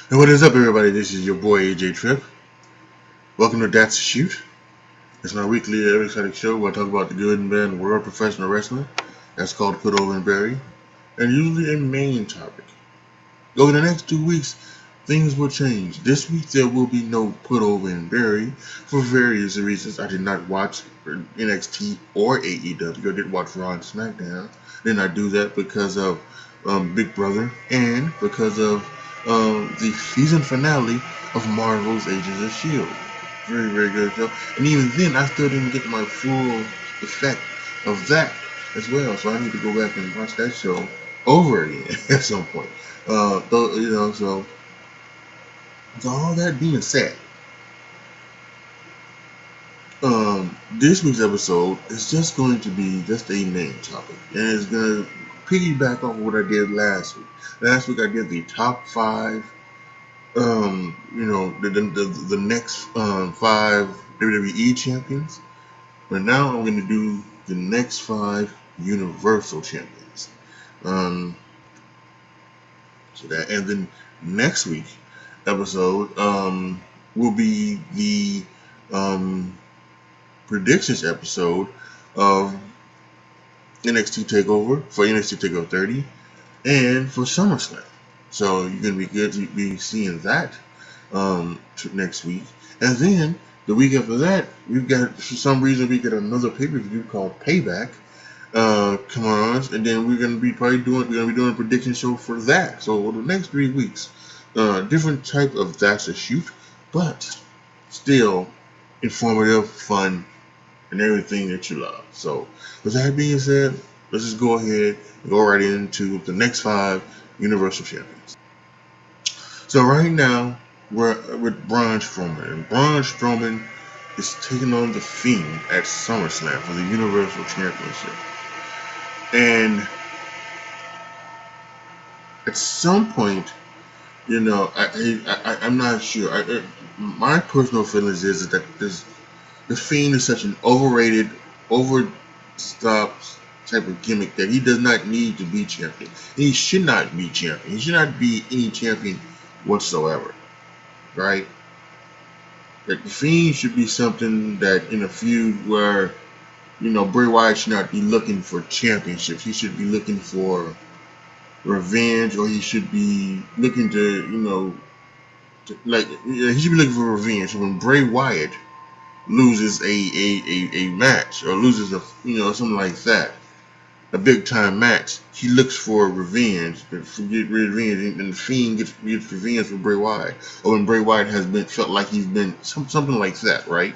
And what is up, everybody? This is your boy AJTRIP. Welcome to That's a Shoot. It's my weekly exciting show where I talk about the good and bad in the world of professional wrestling. That's called Put Over and Bury, and usually a main topic. Over the next 2 weeks, things will change. This week there will be no Put Over and Bury for various reasons. I did not watch NXT or AEW. I did watch Raw and SmackDown. Did not do that because of Big Brother and because of the season finale of Marvel's Agents of S.H.I.E.L.D. Very, very good show. And even then, I still didn't get my full effect of that as well. So I need to go back and watch that show over again at some point. So all that being said, this week's episode is just going to be just a main topic, and it's going to piggyback off what I did last week. Last week I did the top five, the next five WWE champions, but now I'm going to do the next five Universal champions. So that, and then next week episode will be the predictions episode of NXT Takeover for NXT Takeover 30 and for SummerSlam. So you're gonna be good to be seeing that next week, and then the week after that, we've got, for some reason, we get another pay-per-view called Payback. Come on, and then we're gonna be doing a prediction show for that. So over the next 3 weeks, different type of That's a Shoot, but still informative, fun, and everything that you love. So with that being said, let's just go ahead and go right into the next five Universal Champions. So right now we're with Braun Strowman, and Braun Strowman is taking on the Fiend at SummerSlam for the Universal Championship. And at some point, I'm not sure. My personal feelings is that the Fiend is such an overrated, overstopped type of gimmick that he does not need to be champion. He should not be champion. He should not be any champion whatsoever, right? That the Fiend should be something that in a feud where, Bray Wyatt should not be looking for championships. He should be looking for revenge, or he should be looking to, he should be looking for revenge. So when Bray Wyatt loses a match, or loses something like that, a big time match, he looks for revenge, and the Fiend gets revenge for Bray Wyatt, or when Bray Wyatt has felt like he's been something like that, right?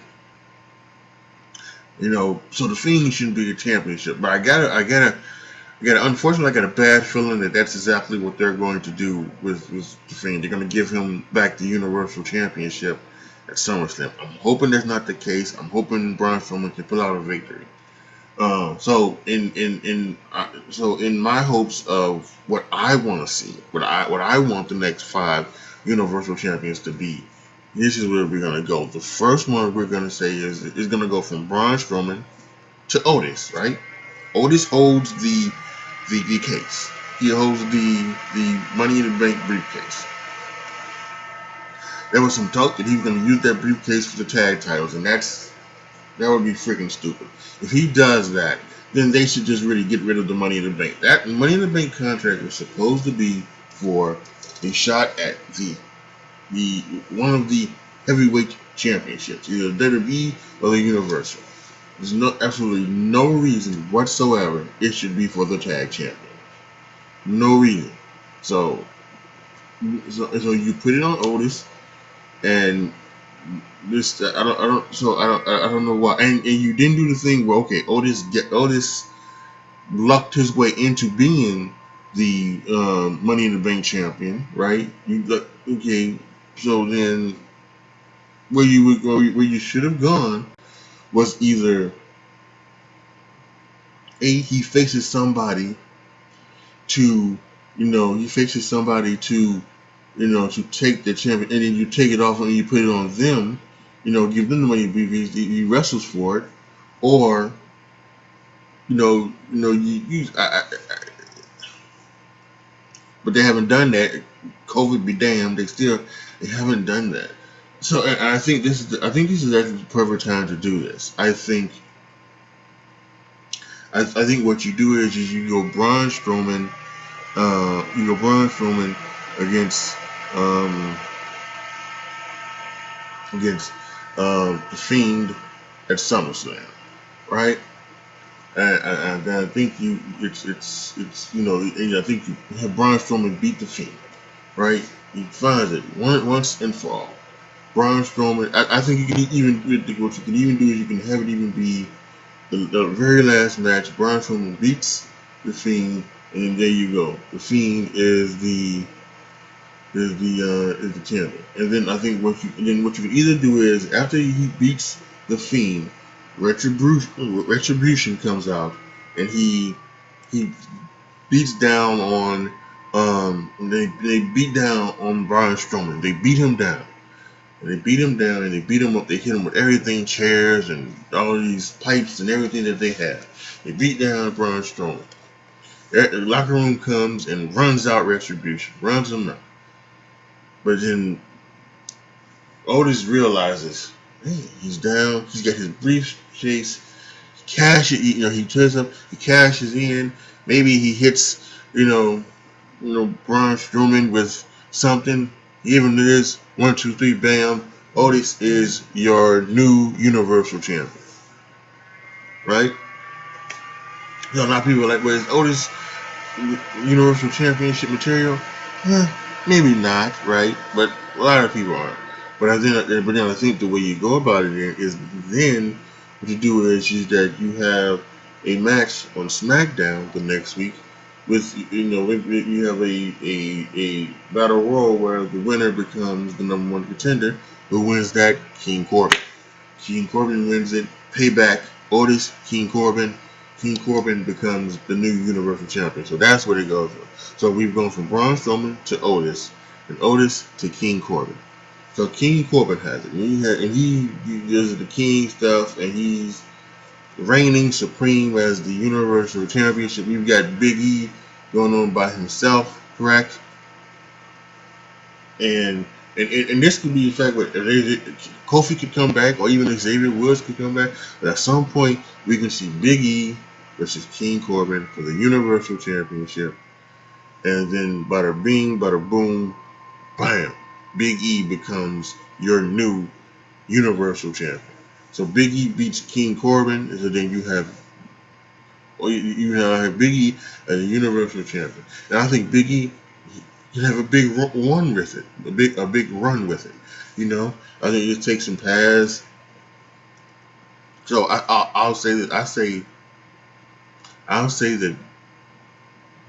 So the Fiend shouldn't be the championship, but unfortunately, I got a bad feeling that that's exactly what they're going to do with the Fiend. They're going to give him back the Universal Championship at SummerSlam. I'm hoping that's not the case. I'm hoping Braun Strowman can pull out a victory. So in my hopes of what I want to see, what I want the next five Universal Champions to be, this is where we're gonna go. The first one we're gonna say is gonna go from Braun Strowman to Otis, right? Otis holds the case. He holds the Money in the Bank briefcase. There was some talk that he was going to use that briefcase for the tag titles, and that would be freaking stupid. If he does that, then they should just really get rid of the Money in the Bank. That Money in the Bank contract was supposed to be for a shot at the one of the heavyweight championships, either WWE or the Universal. There's absolutely no reason whatsoever it should be for the tag champion. No reason. So you put it on Otis, and this I don't know why. And you didn't do the thing where, okay, Otis lucked his way into being the Money in the Bank champion, right? Okay, so then where you should have gone was either he faces somebody to to take the champion, and then you take it off and you put it on them, give them the money because he wrestles for it, or but they haven't done that COVID be damned, they haven't done that. So and I think this is actually the perfect time to do this. I think what you do is you go Braun Strowman, against um, against the Fiend at SummerSlam, right? And I think it's I think you have Braun Strowman beat the Fiend, right? He finds it once and for all. Braun Strowman. I think you can even what you can even do is you can have it even be the very last match. Braun Strowman beats the Fiend, and then there you go. The Fiend is the champion. And then I think what you can either do is after he beats the Fiend, Retribution comes out, and he beats down on they beat down on Braun Strowman. They beat him down. And they beat him down and they beat him up. They hit him with everything, chairs and all these pipes and everything that they have. They beat down Braun Strowman. The locker room comes and runs out Retribution, runs him out. But then Otis realizes, hey, he's down. He's got his briefcase. He turns up. He cashes in. Maybe he hits, Braun Strowman with something. Even it is 1, 2, 3, bam. Otis is your new Universal Champion, right? A lot of people are like, well, is Otis Universal Championship material? Maybe not, right? But a lot of people are. But then I think the way you go about it is then what you do is that you have a match on SmackDown the next week with you have a battle royal where the winner becomes the #1 contender. Who wins that? King Corbin. King Corbin wins it. Payback. Otis, King Corbin. King Corbin becomes the new Universal Champion. So that's what it goes with. So we've gone from Braun Strowman to Otis, and Otis to King Corbin. So King Corbin has it, and he does the King stuff, and he's reigning supreme as the Universal Championship. You've got Big E going on by himself, correct? And this could be the fact where Kofi could come back, or even Xavier Woods could come back. But at some point, we can see Big E versus King Corbin for the Universal Championship, and then bada bing, bada boom, bam, Big E becomes your new Universal Champion. So Big E beats King Corbin, and so then you have Big E as a Universal Champion. And I think Big E can have a big run with it, a big run with it. I think it takes some pass. So I'll say that I'll say that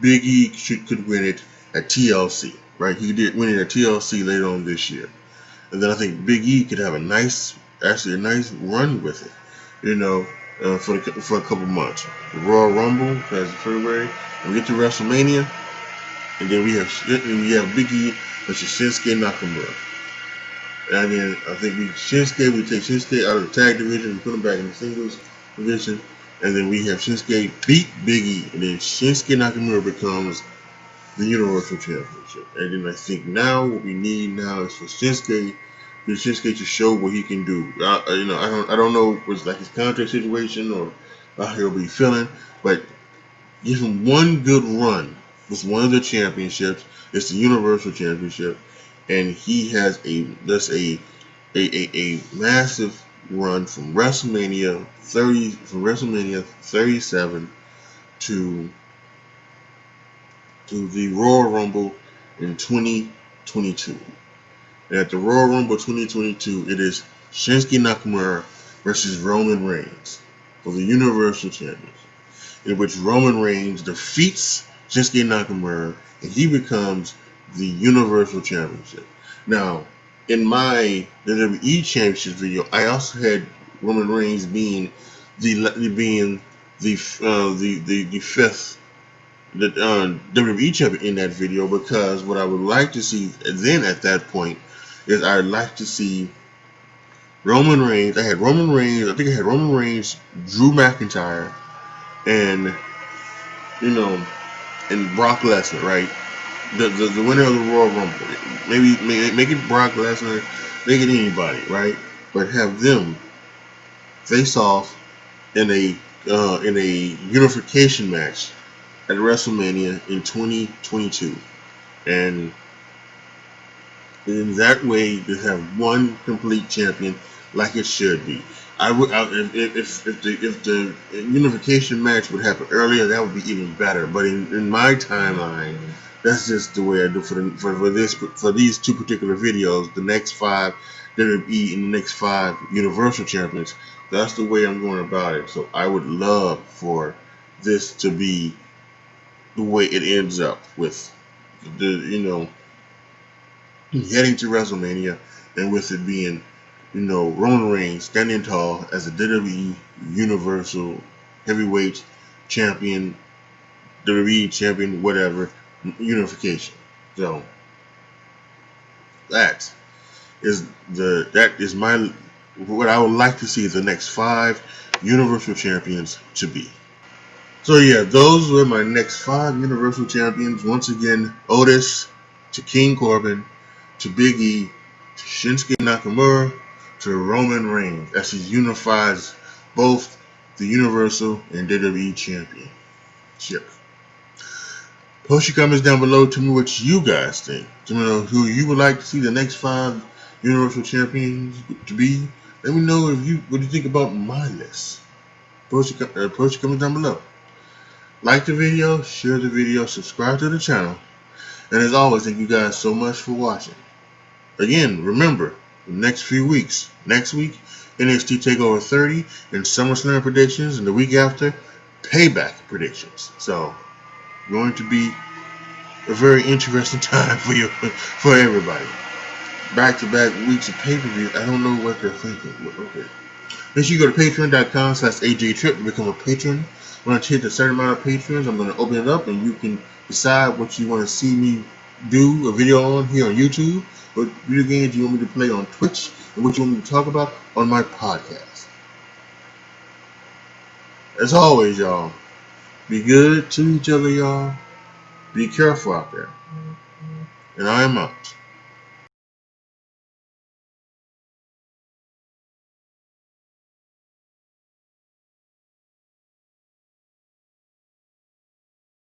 Big E could win it at TLC, right? He did win it at TLC later on this year, and then I think Big E could have a nice run with it, for a couple months. The Royal Rumble as February, and we get to WrestleMania, and then we have Big E versus Shinsuke Nakamura. And then I think we take Shinsuke out of the tag division and put him back in the singles division. And then we have Shinsuke beat Big E. And then Shinsuke Nakamura becomes the Universal Championship. And then I think now what we need now is for Shinsuke to show what he can do. I don't know what's like his contract situation or how he'll be feeling, but give him one good run with one of the championships. It's the Universal Championship. And he has a massive run from WrestleMania 37 to the Royal Rumble in 2022. And at the Royal Rumble 2022, it is Shinsuke Nakamura versus Roman Reigns for the Universal Championship, in which Roman Reigns defeats Shinsuke Nakamura and he becomes the Universal Championship. Now, in my WWE Championship video, I also had Roman Reigns being the fifth WWE champion in that video, because what I would like to see then at that point is I'd like to see Roman Reigns. I think I had Roman Reigns, Drew McIntyre, and and Brock Lesnar, right? the winner of the Royal Rumble. Maybe make it Brock Lesnar, make it anybody, right? But have them face off in a unification match at WrestleMania in 2022, and in that way they have one complete champion like it should be. I would if the unification match would happen earlier, that would be even better. But in my timeline, that's just the way I do for these two particular videos. The next five WWE and the next five Universal champions. That's the way I'm going about it. So I would love for this to be the way it ends up with the heading to WrestleMania, and with it being, Roman Reigns standing tall as the WWE Universal Heavyweight Champion, WWE Champion, whatever, unification. So that is my what I would like to see the next five Universal Champions to be. So yeah, those were my next five Universal Champions. Once again, Otis to King Corbin, to Big E, to Shinsuke Nakamura, to Roman Reigns as he unifies both the Universal and WWE Championship. Post your comments down below. Tell me what you guys think. Tell me who you would like to see the next five Universal Champions to be. Let me know what you think about my list. Post your comments down below. Like the video, share the video, subscribe to the channel, and as always, thank you guys so much for watching. Again, remember, the next few weeks, next week, NXT TakeOver 30 and SummerSlam predictions, and the week after, Payback predictions. So, going to be a very interesting time for everybody. Back-to-back weeks of pay-per-view. I don't know what they're thinking, but okay. Make sure you go to patreon.com/AJTRIP to become a patron. Once you hit a certain amount of patrons, I'm going to open it up and you can decide what you want to see me do a video on here on YouTube, what video games you want me to play on Twitch, and what you want me to talk about on my podcast. As always, y'all, be good to each other, y'all. Be careful out there. And I am out.